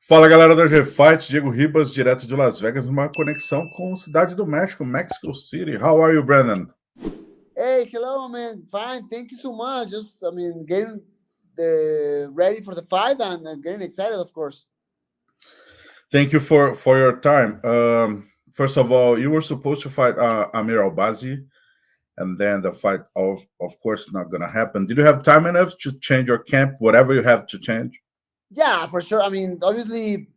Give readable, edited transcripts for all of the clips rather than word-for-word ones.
Fala galera do G-Fight, Diego Ribas, direto de Las Vegas, numa conexão com Cidade do México, Mexico City. How are you, Brandon? Hey, hello, man. Fine, thank you so much. Just, getting ready for the fight and getting excited, of course. Thank you for your time. First of all, you were supposed to fight Amir Albazi, and then the fight, of course, not going to happen. Did you have time enough to change your camp, whatever you have to change? Yeah, for sure. Obviously,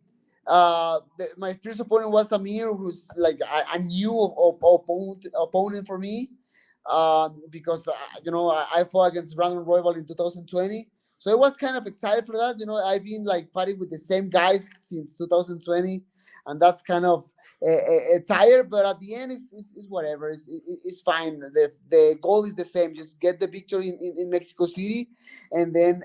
my first opponent was Amir, who's like a new opponent for me, because I fought against Brandon Royval in 2020, so I was kind of excited for that. I've been like fighting with the same guys since 2020, and that's kind of tired. But at the end, it's whatever. It's fine. The goal is the same. Just get the victory in Mexico City, and then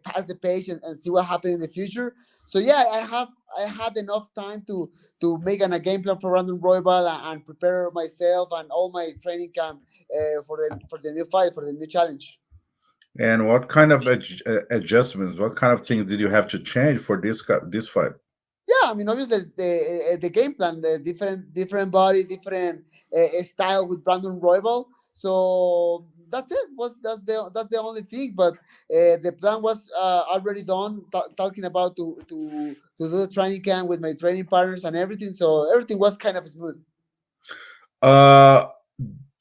pass the page and see what happens in the future. So yeah, I had enough time to make a game plan for Brandon Royval and prepare myself and all my training camp for the new fight, for the new challenge. And what kind of adjustments, what kind of things did you have to change for this fight? Yeah, obviously the game plan, the different body, different style with Brandon Royval. So that's it. That's the only thing. But the plan was already done. Talking about to do the training camp with my training partners and everything. So everything was kind of smooth.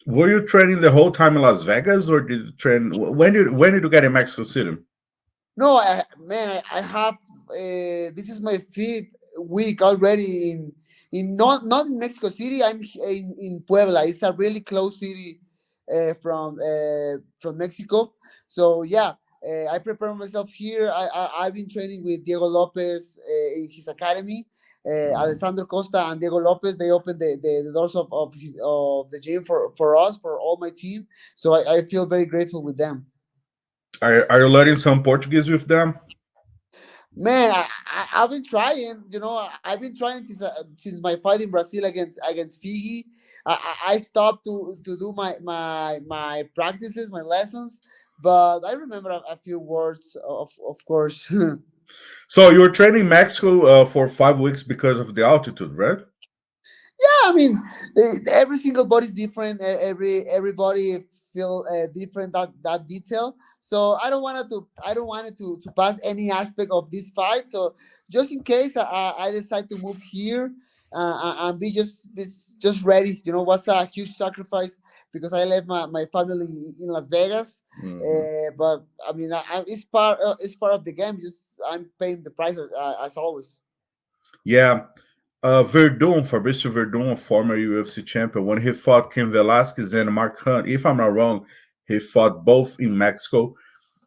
Were you training the whole time in Las Vegas, or did you train? When did you get in Mexico City? No, I have. This is my fifth week already in not in Mexico City. I'm in Puebla. It's a really close city from Mexico. So yeah, I prepare myself here. I've been training with Diego Lopez in his academy. Alessandro Costa and Diego Lopez, they opened the doors of the gym for us, for all my team. So I feel very grateful with them. Are you learning some Portuguese with them? Man, I've been trying. I've been trying since my fight in Brazil against Figi. I stopped to do my practices, my lessons, but I remember a few words, of course. So you were training Mexico for 5 weeks because of the altitude, right? Yeah, every single body is different. Everybody feel different, that detail. So I don't want it to pass any aspect of this fight. So just in case I decide to move here and be just ready. Was a huge sacrifice because I left my family in Las Vegas. But it's part of the game. Just I'm paying the price as always. Yeah. Fabricio Verdun, a former UFC champion, when he fought Ken Velasquez and Mark Hunt, if I'm not wrong, he fought both in Mexico.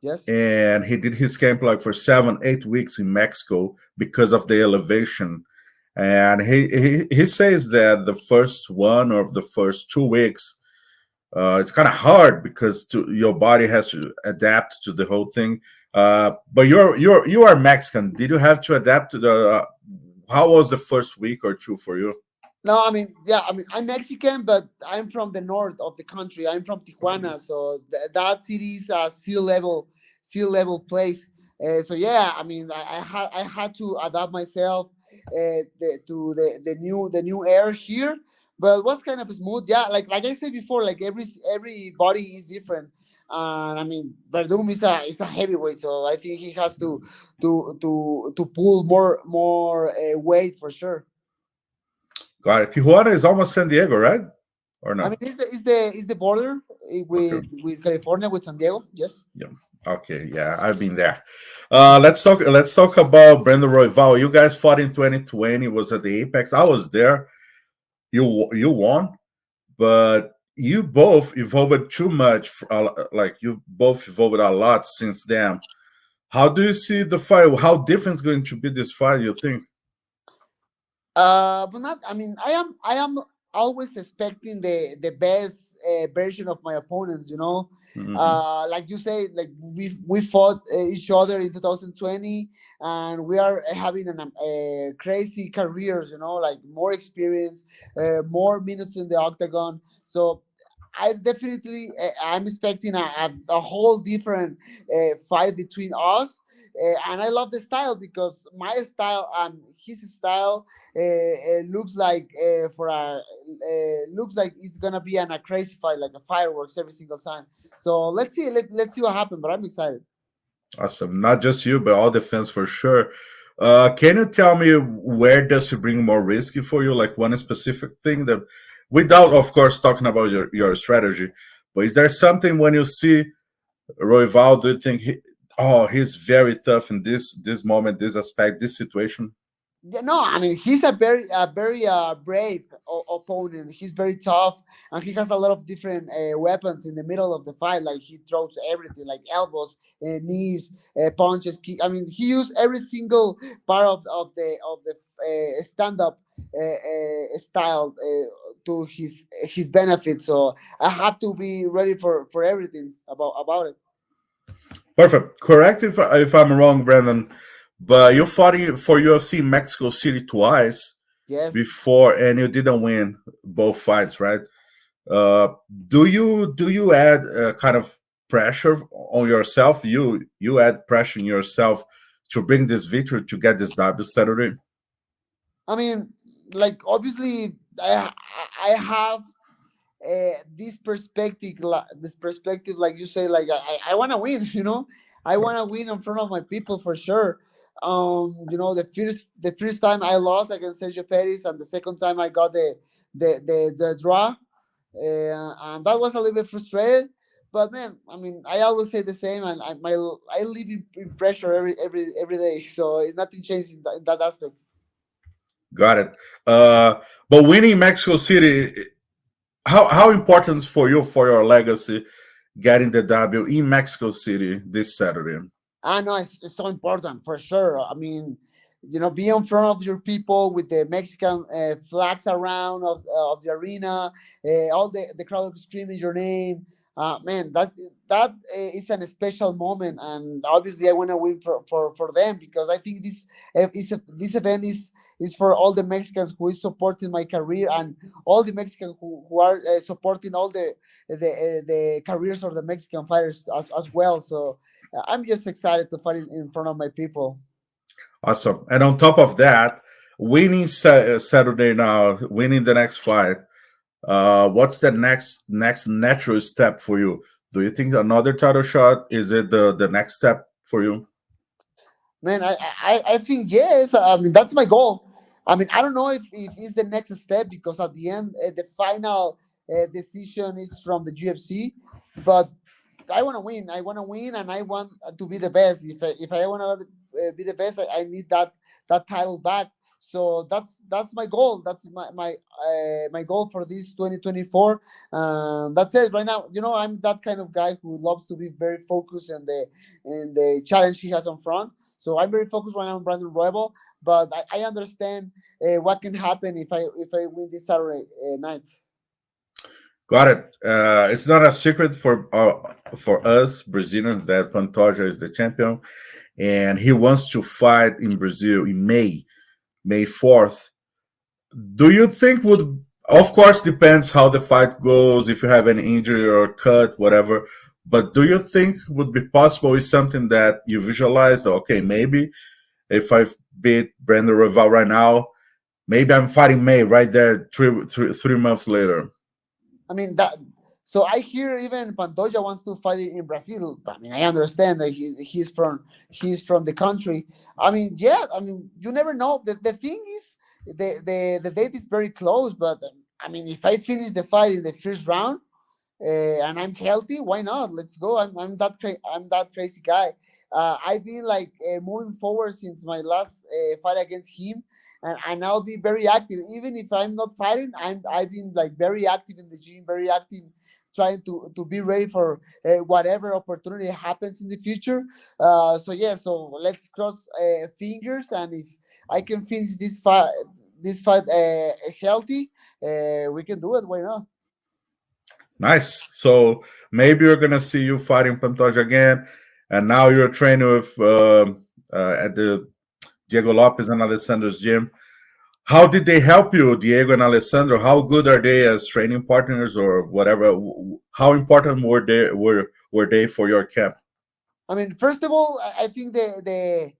Yes. And he did his camp like for 7-8 weeks in Mexico because of the elevation. And he says that the first one or the first 2 weeks, it's kind of hard because your body has to adapt to the whole thing. But you are Mexican. Did you have to adapt to the? How was the first week or two for you? No, I'm Mexican, but I'm from the north of the country. I'm from Tijuana, so that city is a sea level place. So yeah, I had to adapt myself the new air here, but it was kind of smooth. Yeah, like I said before, like every body is different. And Verdum is a heavyweight, so I think he has to pull more weight for sure. Got it. Tijuana is almost San Diego, right? Or no? It's the border with California, with San Diego. Yes. Yeah. Okay. Yeah, I've been there. Let's talk about Brandon Royval. You guys fought in 2020. Was at the Apex. I was there. You won, but you both evolved too much. Like you both evolved a lot since then. How do you see the fight? How different is going to be this fight? You think? But not. I am always expecting the best version of my opponents. Like you say, like we fought each other in 2020, and we are having crazy careers. Like more experience, more minutes in the octagon. So I definitely I'm expecting a whole different fight between us, and I love the style because my style and his style looks like looks like it's gonna be a crazy fight, like a fireworks every single time. So let's see what happens. But I'm excited. Awesome. Not just you, but all the fans for sure. Can you tell me where does it bring more risk for you? Like one specific thing that, without, of course, talking about your strategy, but is there something when you see Royval, do you think oh, he's very tough in this moment, this aspect, this situation? Yeah, no, I mean he's a very brave opponent. He's very tough, and he has a lot of different weapons in the middle of the fight. Like he throws everything, like elbows, knees, punches. I mean, he used every single part of the stand up style to his benefit. So I have to be ready for everything about it. Perfect. Correct if I'm wrong, Brandon. But you fought for UFC Mexico City twice Yes. before, and you didn't win both fights, right? Uh, do you add kind of pressure on yourself? You add pressure on yourself to bring this victory to get this W Saturday. I mean, like obviously, I have this perspective, like you say, like I want to win. You know, I want to win in front of my people for sure. You know, the first time I lost against Sergio Perez, and the second time I got the draw, and that was a little bit frustrated. But man, I mean, I always say the same, and I live in pressure every day, so nothing changed in that aspect. Got it. But winning Mexico City, how important is for you for your legacy getting the W in Mexico City this Saturday? I know it's so important for sure. I mean, you know, be in front of your people with the Mexican flags around of the arena, all the crowd screaming your name. Man, that is an special moment, and obviously I want to win for them because I think this event is for all the Mexicans who is supporting my career and all the Mexicans who are supporting all the careers of the Mexican fighters as well. So I'm just excited to fight in front of my people. Awesome. And on top of that, winning Saturday now, winning the next fight. What's the next natural step for you? Do you think another title shot is it the next step for you? Man, I think yes. I mean, that's my goal. I mean, I don't know if it's the next step because at the end, the final decision is from the UFC. But I want to win. I want to win, and I want to be the best. If I want to be the best, I need that title back. So that's my goal. That's my goal for this 2024. That's it right now. You know, I'm that kind of guy who loves to be very focused on the challenge he has in front. So I'm very focused right now on Brandon Royal, but I understand what can happen if I win this Saturday night. Got it. It's not a secret for us Brazilians that Pantoja is the champion, and he wants to fight in Brazil in May 4th. Do you think would, of course depends how the fight goes, if you have any injury or cut, whatever. But do you think would be possible is something that you visualize? Okay, maybe if I beat Brandon Royval right now, maybe I'm fighting May right there 3 months later. I mean that. So I hear even Pantoja wants to fight in Brazil. I mean, I understand that he's from the country. I mean, yeah. I mean, you never know. The thing is, the date is very close. But I mean, if I finish the fight in the first round and I'm healthy, why not? Let's go. I'm that crazy guy. I've been like moving forward since my last fight against him, and I'll be very active. Even if I'm not fighting, I've been like very active in the gym, very active, trying to be ready for whatever opportunity happens in the future. So yeah, so let's cross fingers, and if I can finish this fight healthy, we can do it. Why not? Nice. So maybe you're gonna see you fighting Pantoja again, and now you're training with at the Diego Lopez and Alessandro's gym. How did they help you, Diego and Alessandro? How good are they as training partners or whatever? How important were they for your camp? I mean, first of all, I think the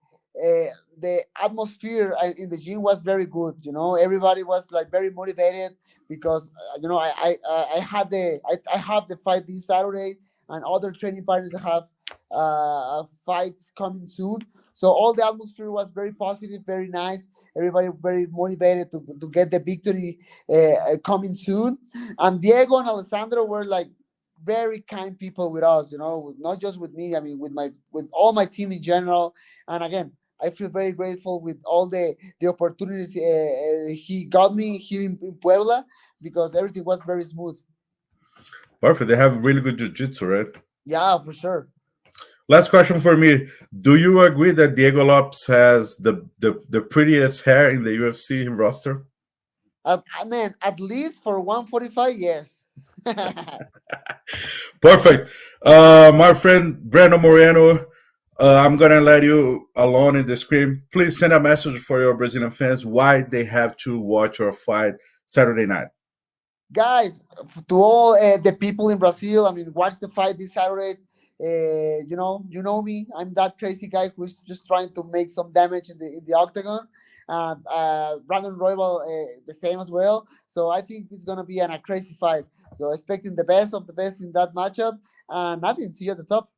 atmosphere in the gym was very good. You know, everybody was like very motivated because you know I have the fight this Saturday, and other training partners that have fights coming soon. So all the atmosphere was very positive, very nice. Everybody very motivated to get the victory coming soon. And Diego and Alessandro were like very kind people with us, you know, not just with me. I mean, with all my team in general. And again, I feel very grateful with all the opportunities he got me here in Puebla because everything was very smooth. Perfect. They have really good jiu-jitsu, right? Yeah, for sure. Last question for me. Do you agree that Diego Lopes has the prettiest hair in the UFC roster? I mean, at least for 145, yes. Perfect. My friend Brandon Moreno, I'm going to let you alone in the screen. Please send a message for your Brazilian fans why they have to watch your fight Saturday night. Guys, to all the people in Brazil, I mean, watch the fight this Saturday. You know me. I'm that crazy guy who's just trying to make some damage in the octagon. Brandon Royal, the same as well. So I think it's gonna be a crazy fight. So expecting the best of the best in that matchup. And nothing. See you at the top.